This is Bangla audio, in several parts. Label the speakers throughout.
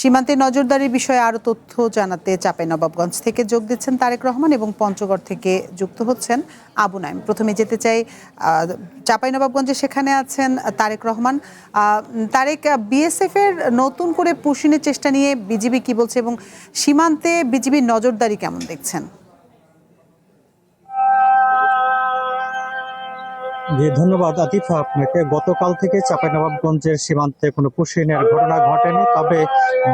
Speaker 1: সীমান্তে নজরদারির বিষয়ে আরো তথ্য জানাতে চাঁপাইনবাবগঞ্জ থেকে যোগ দিচ্ছেন তারেক রহমান এবং পঞ্চগড় থেকে যুক্ত হচ্ছেন আবু নাইম। প্রথমে যেতে চাই চাঁপাইনবাবগঞ্জে, সেখানে আছেন তারেক রহমান। তারেক, বিএসএফ এর নতুন করে পুশিনের চেষ্টা নিয়ে বিজিবি কি বলছে এবং সীমান্তে বিজিবির নজরদারি কেমন দেখছেন?
Speaker 2: জি, ধন্যবাদ আতিফা আপনাকে। গতকাল থেকে চাঁপাইনবাবগঞ্জের সীমান্তে কোনো পুশিনের ঘটনা ঘটেনি, তবে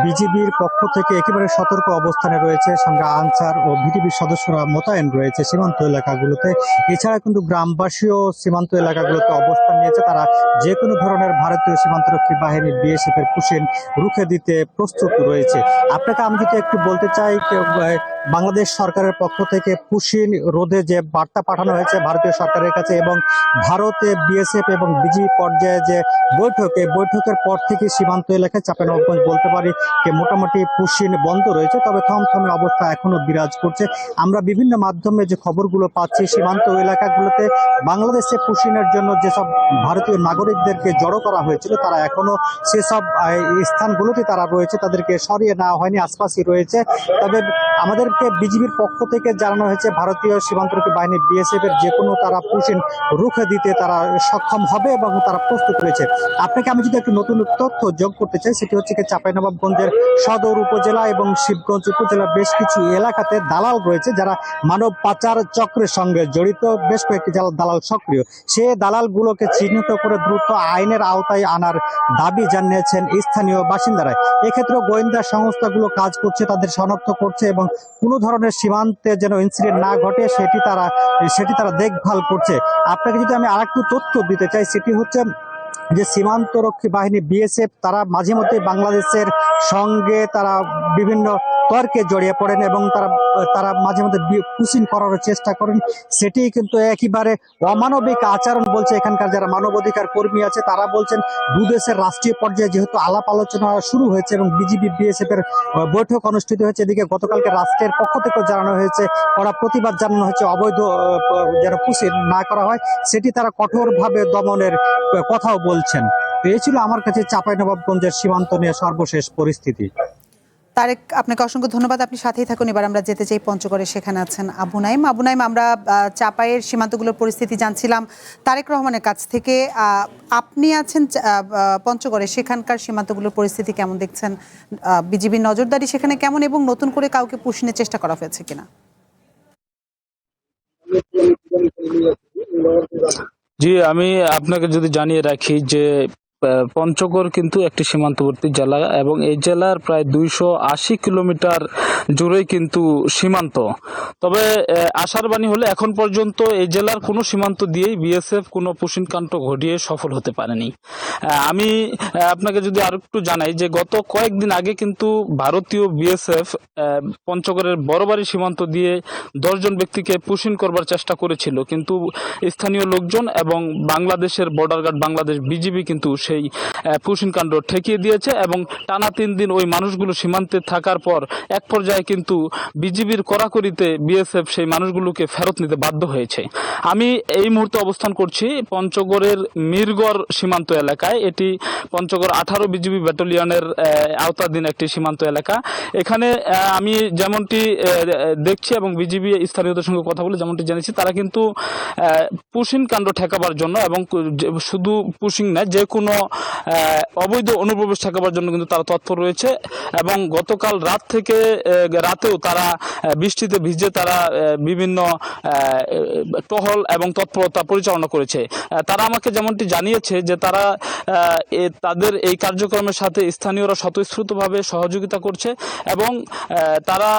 Speaker 2: বিজিবির পক্ষ থেকে একেবারে সতর্ক অবস্থানে রয়েছে। সঙ্গে আনসার ও ভিডিপির সদস্যরা মোতায়েন রয়েছে সীমান্ত এলাকাগুলোতে। এছাড়া কিন্তু গ্রামবাসীও সীমান্ত এলাকাগুলোতে অবস্থান নিয়েছে। তারা যে কোনো ধরনের ভারতীয় সীমান্তরক্ষী বাহিনী বিএসএফ এর পুশিন রুখে দিতে প্রস্তুত রয়েছে। আপনাকে আমি যদি একটু বলতে চাই, বাংলাদেশ সরকারের পক্ষ থেকে পুশিন রোধে যে বার্তা পাঠানো হয়েছে ভারতীয় সরকারের কাছে এবং ভারতে বিএসএফ এবং বিজিবি পর্যায়ে যে বৈঠকের পর থেকে সীমান্ত এলাকায় চাঁপাইনবাবগঞ্জ বলতে পারি যে মোটামুটি পুশিন বন্ধ রয়েছে, তবে থমথমে অবস্থা এখনো বিরাজ করছে। আমরা বিভিন্ন মাধ্যমে যে খবরগুলো পাচ্ছি, সীমান্ত এলাকাগুলোতে বাংলাদেশে পুশিনের জন্য যেসব ভারতীয় নাগরিকদেরকে জড়ো করা হয়েছিল তারা এখনো সেসব স্থানগুলোতে তারা রয়েছে, তাদেরকে সরিয়ে নেওয়া হয়নি, আশপাশই রয়েছে। তবে আমাদেরকে বিজিবির পক্ষ থেকে জানানো হয়েছে ভারতীয় সীমান্তরক্ষী বাহিনী বিএসএফ এর যে কোনো তারা পুশিন রুখে দিতে তারা সক্ষম হবে এবং তারা প্রস্তুত রয়েছে। আপনাকে আমি যদি একটু নতুন তথ্য যোগ করতে চাই, সেটি হচ্ছে কি চাঁপাইনবাবগঞ্জের সদর উপজেলা এবং শিবগঞ্জ উপজেলার বেশ কিছু এলাকাতে দালাল রয়েছে যারা মানব পাচার চক্রের সঙ্গে জড়িত। বেশ কয়েকটি দালাল সক্রিয়। সে দালালগুলোকে চিহ্নিত করে দ্রুত আইনের আওতায় আনার দাবি জানিয়েছেন স্থানীয় বাসিন্দারা। এক্ষেত্রে গোয়েন্দা সংস্থাগুলো কাজ করছে, তাদের শনাক্ত করছে এবং কোনো ধরনের সীমান্তে যেন ইনসিডেন্ট না ঘটে সেটি তারা দেখভাল করছে। আপনাকে যদি আমি আরেকটু তথ্য দিতে চাই, সেটি হচ্ছে যে সীমান্তরক্ষী বাহিনী বিএসএফ তারা মাঝে মধ্যে বাংলাদেশের সঙ্গে তারা বিভিন্ন তর্কে জড়িয়ে পড়েন এবং তারা মাঝে মধ্যে পুশিন করার চেষ্টা করেন। সেটি কিন্তু একেবারে অমানবিক আচরণ বলছে এখানকার যারা মানবাধিকার কর্মী আছে। তারা বলছেন দুদেশের রাষ্ট্রীয় পর্যায়ে যেহেতু আলাপ আলোচনা শুরু হয়েছে এবং বিজিবি বিএসএফ এর বৈঠক অনুষ্ঠিত হয়েছে, এদিকে গতকালকে রাষ্ট্রের পক্ষ থেকে জানানো হয়েছে, কড়া প্রতিবাদ জানানো হয়েছে, অবৈধ যেন পুশিন না করা হয় সেটি তারা কঠোরভাবে দমনের কথাও বলছেন। এই ছিল আমার কাছে চাঁপাইনবাবগঞ্জের সীমান্ত নিয়ে সর্বশেষ পরিস্থিতি।
Speaker 1: তারেক, আপনাকে অসংখ্য ধন্যবাদ। আপনি সাথেই থাকুন। এবার আমরা যেতে চাই পঞ্চগড়ে, সেখানে আছেন আবু নাইম। আবু নাইম, আমরা চাঁপাইয়ের সীমান্তগুলোর পরিস্থিতি জানছিলাম তারেক রহমানের কাছ থেকে। আপনি আছেন পঞ্চগড়ে, সেখানকার সীমান্তগুলোর পরিস্থিতি কেমন দেখছেন? বিজিবির নজরদারি সেখানে কেমন এবং নতুন করে কাউকে পুশিনের চেষ্টা করা হয়েছে কিনা?
Speaker 3: জি, আমি আপনাকে যদি জানিয়ে রাখি যে পঞ্চগড় কিন্তু একটি সীমান্তবর্তী জেলা এবং এই জেলার প্রায় 280 কিলোমিটার জুড়েই কিন্তু সীমান্ত। তবে আশার বাণী হলে এখন পর্যন্ত এই জেলার কোনো সীমান্ত দিয়েই বিএসএফ কোনো পুশিনকাণ্ড ঘটিয়ে সফল হতে পারেনি। আমি আপনাকে যদি আর একটু জানাই যে গত কয়েকদিন আগে কিন্তু ভারতীয় বিএসএফ পঞ্চগড়ের বড়বাড়ি সীমান্ত দিয়ে 10 জন ব্যক্তিকে পুশিন করবার চেষ্টা করেছিল, কিন্তু স্থানীয় লোকজন এবং বাংলাদেশের বর্ডার গার্ড বাংলাদেশ বিজিবি কিন্তু সেই পুশিন কাণ্ড ঠেকিয়ে দিয়েছে এবং টানা 3 দিন ওই মানুষগুলো সীমান্তে থাকার পর এক পর্যায়ে কিন্তু বিজিবির কড়াকড়িতে বিএসএফ সেই মানুষগুলোকে ফেরত নিতে বাধ্য হয়েছে। আমি এই মুহূর্তে অবস্থান করছি পঞ্চগড়ের মিরগড় সীমান্ত এলাকায়। এটি পঞ্চগড় 18 বিজিবি ব্যাটালিয়নের আওতাধীন একটি সীমান্ত এলাকা। এখানে আমি যেমনটি দেখছি এবং বিজিবি স্থানীয়দের সঙ্গে কথা বলে যেমনটি জেনেছি, তারা কিন্তু পুশিন কাণ্ড ঠেকাবার জন্য এবং শুধু পুশিং না, যে কোনো অবৈধ অনুপ্রবেশ ঠেকাবার জন্য কিন্তু তারা তৎপর রয়েছে এবং গতকাল রাতেও তারা বৃষ্টিতে ভিজে তারা বিভিন্ন টহল এবং তৎপরতা পরিচালনা করেছে। তারা আমাকে যেমনটি জানিয়েছে যে তারা তাদের এই কার্যক্রমের সাথে স্থানীয়রা স্বতঃস্ফূর্তভাবে সহযোগিতা করছে এবং তারা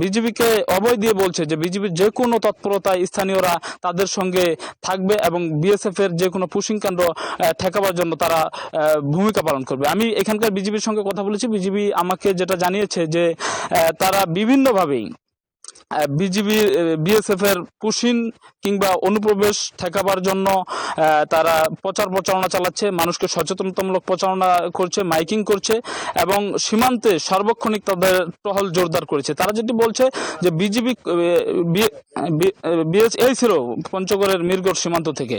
Speaker 3: বিজিবিকে অভয় দিয়ে বলছে যে বিজিবির যে কোনো তৎপরতায় স্থানীয়রা তাদের সঙ্গে থাকবে এবং বিএসএফ এর যে কোনো পুশিং কাণ্ড ঠেকাবার জন্য তারা ভূমিকা পালন করবে। আমি এখানকার বিজিবির সঙ্গে কথা বলেছি। বিজিবি আমাকে যেটা জানিয়েছে যে তারা বিভিন্নভাবেই বিএসএফ এর পুশিন কিংবা অনুপ্রবেশ ঠেকাবার জন্য তারা প্রচারণা চালাচ্ছে, মানুষকে সচেতনতামূলক প্রচারণা করছে, মাইকিং করছে এবং সীমান্তে সার্বক্ষণিক তাদের টহল জোরদার করেছে। তারা যেটি বলছে যে বিজিবি এই ছিল পঞ্চগড়ের মিরগড় সীমান্ত থেকে।